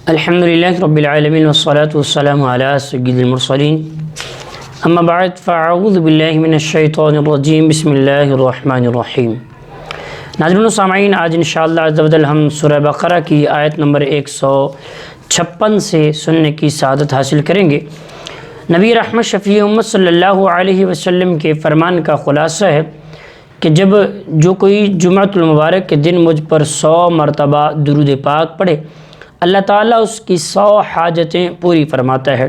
الحمدللہ رب العالمین والصلاة والسلام علی سید المرسلین اما بعد فاعوذ باللہ من الشیطان الرجیم بسم اللہ الرحمن الرحیم۔ ناظرین و سامعین، آج انشاءاللہ عز و جل ہم سورہ بقرہ کی آیت نمبر 156 سے سننے کی سعادت حاصل کریں گے۔ نبی رحمت شفیع امت صلی اللہ علیہ وسلم کے فرمان کا خلاصہ ہے کہ جو کوئی جمعۃ المبارک کے دن مجھ پر 100 مرتبہ درود پاک پڑھے، اللہ تعالیٰ اس کی 100 حاجتیں پوری فرماتا ہے،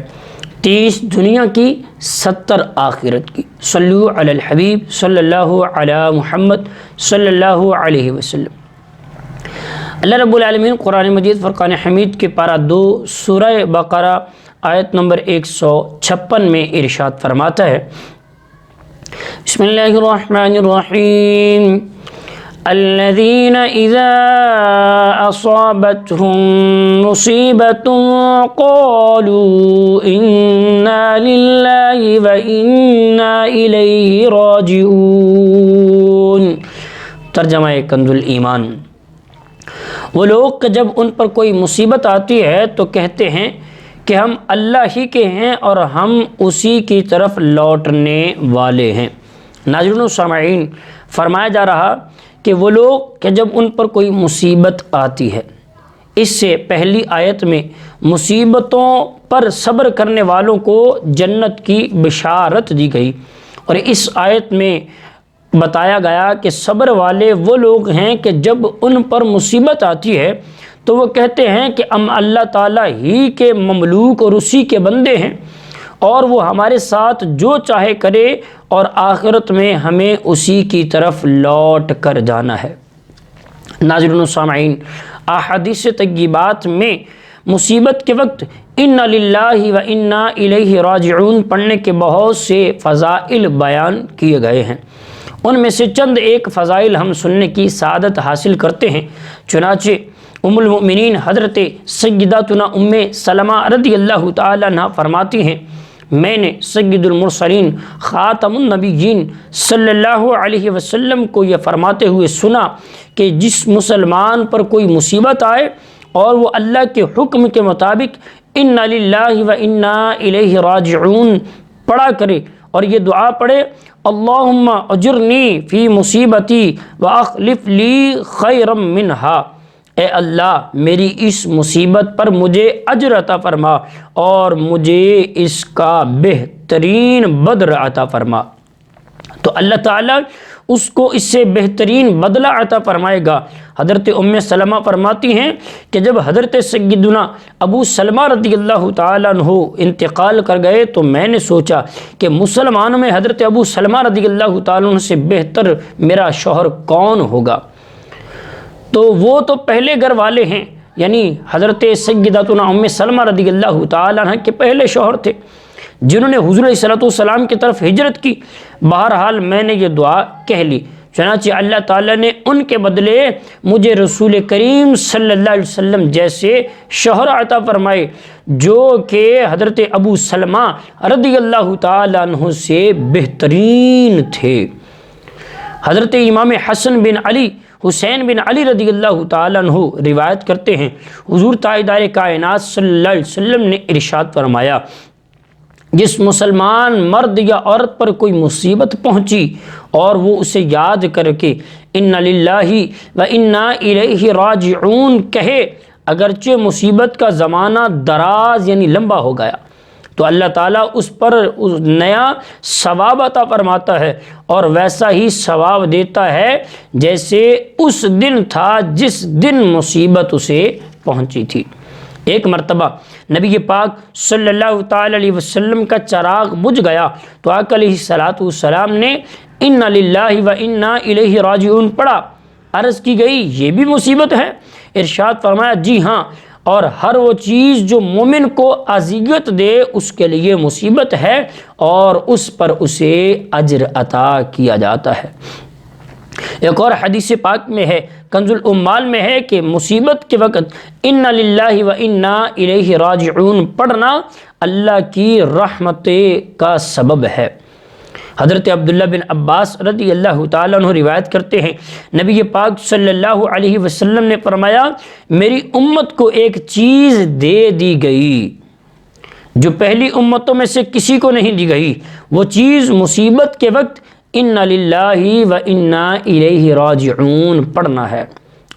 30 دنیا کی 70 آخرت کی۔ صلو علی الحبیب صلی اللہ علی محمد صلی اللہ علیہ وسلم۔ اللہ رب العالمین قرآن مجید فرقان حمید کے پارہ 2 سورہ بقرہ آیت نمبر 156 میں ارشاد فرماتا ہے، بسم اللہ الرحمن الرحیم۔ الذين إذا أصابتهم مصيبة قالوا إنا لله وإنا إليه راجعون۔ ترجمہ کنز الایمان۔ وہ لوگ کہ جب ان پر کوئی مصیبت آتی ہے تو کہتے ہیں کہ ہم اللہ ہی کے ہیں اور ہم اسی کی طرف لوٹنے والے ہیں۔ ناظرین و سامعین، فرمایا جا رہا کہ وہ لوگ کہ جب ان پر کوئی مصیبت آتی ہے، اس سے پہلی آیت میں مصیبتوں پر صبر کرنے والوں کو جنت کی بشارت دی گئی، اور اس آیت میں بتایا گیا کہ صبر والے وہ لوگ ہیں کہ جب ان پر مصیبت آتی ہے تو وہ کہتے ہیں کہ ہم اللہ تعالیٰ ہی کے مملوک اور اسی کے بندے ہیں، اور وہ ہمارے ساتھ جو چاہے کرے، اور آخرت میں ہمیں اسی کی طرف لوٹ کر جانا ہے۔ ناظرین و سامعین، احادیث طیبات میں مصیبت کے وقت انا للہ و انا الیہ راجعون پڑھنے کے بہت سے فضائل بیان کیے گئے ہیں۔ ان میں سے چند ایک فضائل ہم سننے کی سعادت حاصل کرتے ہیں۔ چنانچہ ام المؤمنین حضرت سیداتنا ام سلمہ رضی اللہ تعالی عنہ فرماتی ہیں، میں نے سید المرسلین خاتم النبیین صلی اللہ علیہ وسلم کو یہ فرماتے ہوئے سنا کہ جس مسلمان پر کوئی مصیبت آئے اور وہ اللہ کے حکم کے مطابق انا للہ و انا الیہ راجعون پڑھا کرے، اور یہ دعا پڑھے، اللہم اجرنی فی مصیبتی واخلف لی خیرا منہا، اے اللہ میری اس مصیبت پر مجھے اجر عطا فرما اور مجھے اس کا بہترین بدلہ عطا فرما، تو اللہ تعالیٰ اس کو اس سے بہترین بدلہ عطا فرمائے گا۔ حضرت ام سلمہ فرماتی ہیں کہ جب حضرت سیدنا ابو سلمہ رضی اللہ تعالیٰ عنہ انتقال کر گئے تو میں نے سوچا کہ مسلمانوں میں حضرت ابو سلمہ رضی اللہ تعالیٰ عنہ سے بہتر میرا شوہر کون ہوگا؟ تو وہ تو پہلے گھر والے ہیں، یعنی حضرت سیداتنا ام سلمہ رضی اللہ تعالیٰ عنہ کے پہلے شوہر تھے جنہوں نے حضور علیہ السلام کی طرف ہجرت کی۔ بہرحال میں نے یہ دعا کہہ لی، چنانچہ اللہ تعالیٰ نے ان کے بدلے مجھے رسول کریم صلی اللہ علیہ وسلم جیسے شوہر عطا فرمائے جو کہ حضرت ابو سلمہ رضی اللہ تعالیٰ عنہ سے بہترین تھے۔ حضرت امام حسن بن علی حسین بن علی رضی اللہ تعالیٰ عنہ روایت کرتے ہیں، حضور تاجدار کائنات صلی اللہ علیہ وسلم نے ارشاد فرمایا، جس مسلمان مرد یا عورت پر کوئی مصیبت پہنچی اور وہ اسے یاد کر کے انا للہ و انا الیہ راجعون کہے، اگرچہ مصیبت کا زمانہ دراز یعنی لمبا ہو گیا، تو اللہ تعالیٰ اس پر نیا ثواب عطا فرماتا ہے، اور ویسا ہی ثواب دیتا ہے جیسے اس دن تھا جس دن مصیبت اسے پہنچی تھی۔ ایک مرتبہ نبی پاک صلی اللہ تعالی علیہ وسلم کا چراغ بجھ گیا تو آقا علیہ السلام نے انا للہ و انا الیہ راجعون پڑھا۔ عرض کی گئی، یہ بھی مصیبت ہے؟ ارشاد فرمایا، جی ہاں، اور ہر وہ چیز جو مومن کو اذیت دے اس کے لیے مصیبت ہے، اور اس پر اسے اجر عطا کیا جاتا ہے۔ ایک اور حدیث پاک میں ہے، کنز الامال میں ہے کہ مصیبت کے وقت انا للہ و انا الیہ راجعون پڑھنا اللہ کی رحمت کا سبب ہے۔ حضرت عبداللہ بن عباس رضی اللہ تعالیٰ عنہ روایت کرتے ہیں، نبی پاک صلی اللہ علیہ وسلم نے فرمایا میری امت کو ایک چیز دے دی گئی جو پہلی امتوں میں سے کسی کو نہیں دی گئی، وہ چیز مصیبت کے وقت اِنَّ لِلَّهِ وَإِنَّا إِلَيْهِ راجعون پڑھنا ہے۔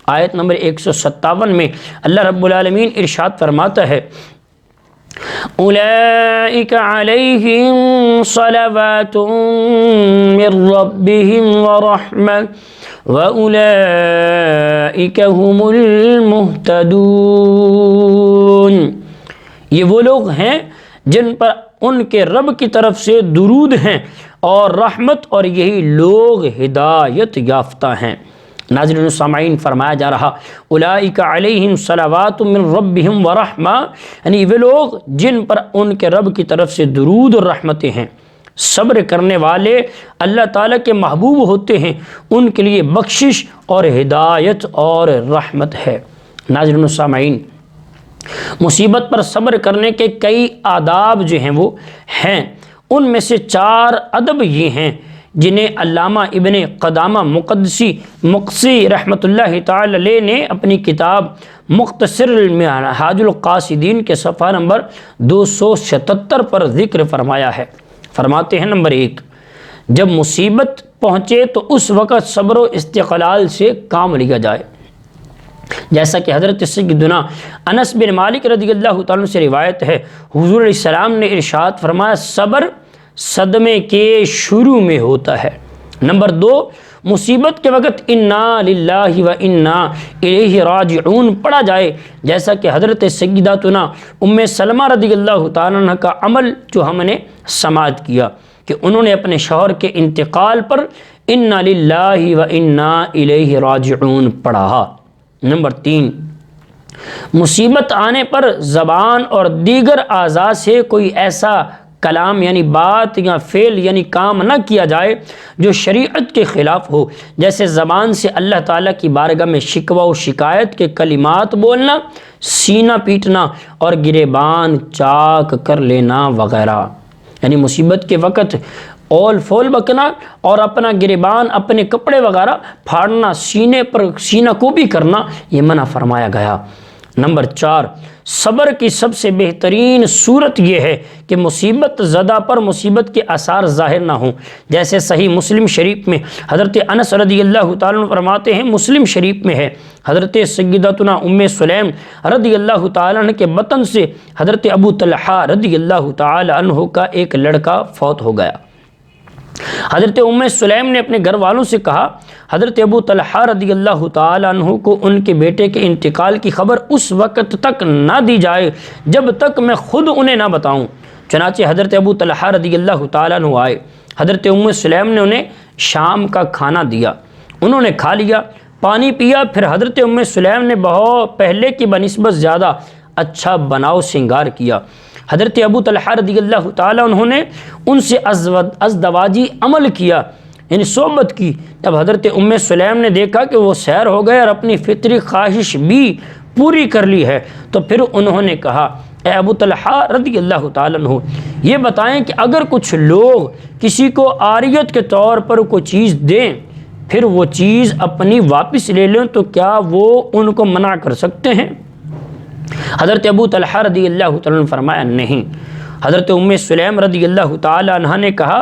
آیت نمبر 157 میں اللہ رب العالمین ارشاد فرماتا ہے اولئک علیہم صلوات من ربہم ورحمہ واولئک هم المہتدون، یہ وہ لوگ ہیں جن پر ان کے رب کی طرف سے درود ہیں اور رحمت، اور یہی لوگ ہدایت یافتہ ہیں۔ ناظرین و سامعین، فرمایا جا رہا اولئک علیہم صلوات من ربہم ورحمہ، یعنی وہ لوگ جن پر ان کے رب کی طرف سے درود اور رحمتیں ہیں، صبر کرنے والے اللہ تعالیٰ کے محبوب ہوتے ہیں، ان کے لیے بخشش اور ہدایت اور رحمت ہے۔ ناظرین و سامعین، مصیبت پر صبر کرنے کے کئی آداب جو ہیں وہ ہیں، ان میں سے 4 ادب یہ ہیں جنہیں علامہ ابن قدامہ مقدسی رحمۃ اللہ تعالی علیہ نے اپنی کتاب مختصر منہاج القاصدین کے صفحہ نمبر 277 پر ذکر فرمایا ہے۔ فرماتے ہیں نمبر 1، جب مصیبت پہنچے تو اس وقت صبر و استقلال سے کام لیا جائے، جیسا کہ حضرت سیدنا انس بن مالک رضی اللہ تعالیٰ عنہ سے روایت ہے، حضور علیہ السلام نے ارشاد فرمایا صبر صدمے کے شروع میں ہوتا ہے۔ نمبر 2، مصیبت کے وقت انا للہ و انا الیہ راجعون پڑھا جائے، جیسا کہ حضرت سیداتنا ام سلمہ رضی اللہ تعالیٰ عنہ کا عمل جو ہم نے سماعت کیا کہ انہوں نے اپنے شوہر کے انتقال پر انا للہ و انا الیہ راجعون پڑھا۔ نمبر 3، مصیبت آنے پر زبان اور دیگر اعضاء سے کوئی ایسا کلام یعنی بات یا فعل یعنی کام نہ کیا جائے جو شریعت کے خلاف ہو، جیسے زبان سے اللہ تعالیٰ کی بارگاہ میں شکوہ و شکایت کے کلمات بولنا، سینہ پیٹنا اور گریبان چاک کر لینا وغیرہ۔ یعنی مصیبت کے وقت اول فول بکنا اور اپنا گریبان، اپنے کپڑے وغیرہ پھاڑنا، سینے پر سینہ کو بھی کرنا، یہ منع فرمایا گیا۔ نمبر 4، صبر کی سب سے بہترین صورت یہ ہے کہ مصیبت زدہ پر مصیبت کے آثار ظاہر نہ ہوں، جیسے صحیح مسلم شریف میں حضرت انس رضی اللہ تعالیٰ عنہ فرماتے ہیں، مسلم شریف میں ہے حضرت سیدتنا ام سلیم رضی اللہ تعالیٰ عنہ کے بطن سے حضرت ابو طلحہ رضی اللہ تعالیٰ عنہ کا ایک لڑکا فوت ہو گیا۔ حضرت ام سلیم نے اپنے گھر والوں سے کہا حضرت ابو طلحہ رضی اللہ تعالیٰ عنہ کو ان کے بیٹے کے انتقال کی خبر اس وقت تک نہ دی جائے جب تک میں خود انہیں نہ بتاؤں۔ چنانچہ حضرت ابو طلحہ رضی اللہ تعالیٰ عنہ آئے، حضرت ام سلیم نے انہیں شام کا کھانا دیا، انہوں نے کھا لیا، پانی پیا، پھر حضرت ام سلیم نے بہت پہلے کی بنسبت زیادہ اچھا بناؤ سنگار کیا۔ حضرت ابو طلحہ رضی اللہ تعالیٰ انہوں نے ان سے ازدواجی عمل کیا، یعنی صحبت کی۔ جب حضرت ام سلیم نے دیکھا کہ وہ سیر ہو گئے اور اپنی فطری خواہش بھی پوری کر لی ہے تو پھر انہوں نے کہا اے ابو طلحہ رضی اللہ تعالیٰ عنہ، یہ بتائیں کہ اگر کچھ لوگ کسی کو عاریت کے طور پر کوئی چیز دیں پھر وہ چیز اپنی واپس لے لیں تو کیا وہ ان کو منع کر سکتے ہیں؟ حضرت ابو طلحہ رضی اللہ تعالیٰ نے فرمایا نہیں۔ حضرت ام سلیم رضی اللہ تعالیٰ عنہ نے کہا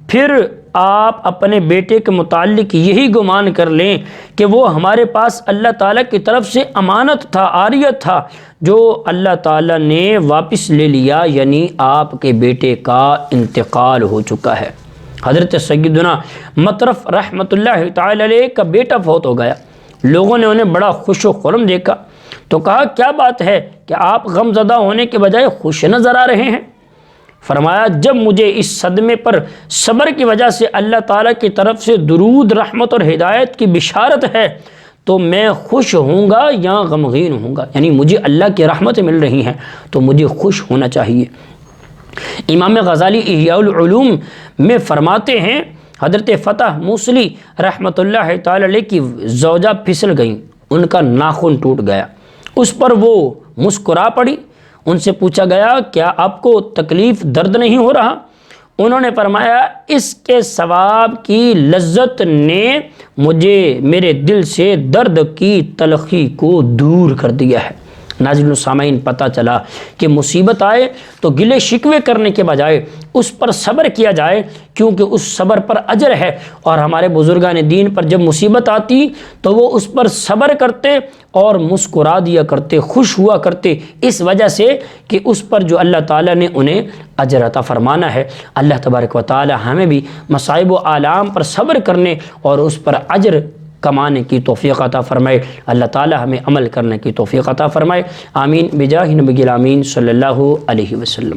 پھر آپ اپنے بیٹے کے متعلق یہی گمان کر لیں کہ وہ ہمارے پاس اللہ تعالیٰ کی طرف سے امانت تھا، عاریت تھا، جو اللہ تعالیٰ نے واپس لے لیا، یعنی آپ کے بیٹے کا انتقال ہو چکا ہے۔ حضرت سیدنا مطرف رحمۃ اللہ تعالی علیہ کا بیٹا فوت ہو گیا، لوگوں نے انہیں بڑا خوش و خرم دیکھا تو کہا کیا بات ہے کہ آپ غم زدہ ہونے کے بجائے خوش نظر آ رہے ہیں؟ فرمایا جب مجھے اس صدمے پر صبر کی وجہ سے اللہ تعالیٰ کی طرف سے درود، رحمت اور ہدایت کی بشارت ہے تو میں خوش ہوں گا یا غمگین ہوں گا، یعنی مجھے اللہ کی رحمتیں مل رہی ہیں تو مجھے خوش ہونا چاہیے۔ امام غزالی احیاء العلوم میں فرماتے ہیں حضرت فتح موصلی رحمۃ اللہ تعالی علیہ کی زوجہ پھسل گئیں، ان کا ناخن ٹوٹ گیا، اس پر وہ مسکرا پڑی، ان سے پوچھا گیا کیا آپ کو تکلیف درد نہیں ہو رہا؟ انہوں نے فرمایا اس کے ثواب کی لذت نے مجھے میرے دل سے درد کی تلخی کو دور کر دیا ہے۔ ناظرین و سامعین، پتہ چلا کہ مصیبت آئے تو گلے شکوے کرنے کے بجائے اس پر صبر کیا جائے، کیونکہ اس صبر پر اجر ہے۔ اور ہمارے بزرگان دین پر جب مصیبت آتی تو وہ اس پر صبر کرتے اور مسکرا دیا کرتے، خوش ہوا کرتے، اس وجہ سے کہ اس پر جو اللہ تعالیٰ نے انہیں اجر عطا فرمانا ہے۔ اللہ تبارک و تعالی ہمیں بھی مصائب و آلام پر صبر کرنے اور اس پر اجر کمانے کی توفیق عطا فرمائے۔ اللہ تعالی ہمیں عمل کرنے کی توفیق عطا فرمائے۔ آمین بجاہ نبی الامین صلی اللہ علیہ وسلم۔